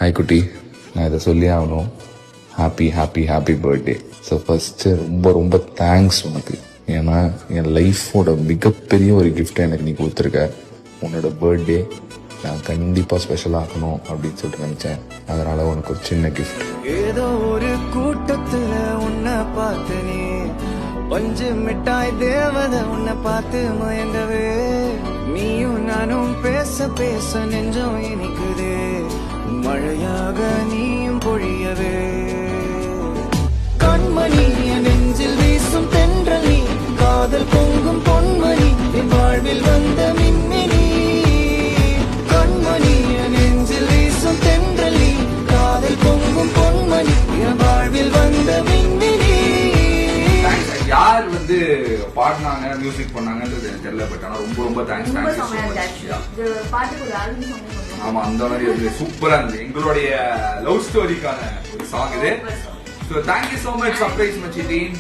Hi குட்டி, நான் இதை சொல்லி ஆகணும். Happy happy happy birthday. So first ரொம்ப ரொம்ப தேங்க்ஸ் உனக்கு. ஏன்னா என் லைஃபோட மிகப்பெரிய ஒரு கிஃப்ட்டை எனக்கு நீ கொடுத்துருக்க. உன்னோட பர்த்டே நான் கண்டிப்பாக ஸ்பெஷலாக ஆக்கணும் அப்படின்னு சொல்லிட்டு நினச்சேன். அதனால் உனக்கு ஒரு சின்ன கிஃப்ட். ஏதோ ஒரு கூட்டத்தில் உன்னை பார்த்தனே, பஞ்சு மிட்டாய் தேவதை உன்னை பார்த்து மயங்கவே, நீயும் நானும் பேச பேச நெஞ்சம் இனிக்குதே, மழையாக நீயும் பொழியவே. கண்மணி என் நெஞ்சில் வீசும் தென்றல் நீ, காதல் பொங்கும் பொன்மணி என் வாழ்வில் வந்த மின்மினி. கண்மணி என் நெஞ்சில் வீசும் தென்றல் நீ, காதல் பொங்கும் பொன்மணி என் வாழ்வில் வந்த மின்மினி. யார் வந்து பாடினாங்க மியூசிக் பண்ணாங்கன்றது எனக்கு தெரியல. பட் ஆனா ரொம்ப ரொம்ப தேங்க்ஸ். ஆமா, அந்த மாதிரி வந்து சூப்பரா இருந்தது. எங்களுடைய லவ் ஸ்டோரிக்கான ஒரு சாங் இது. So thank you so much surprise மச்சி டீம்.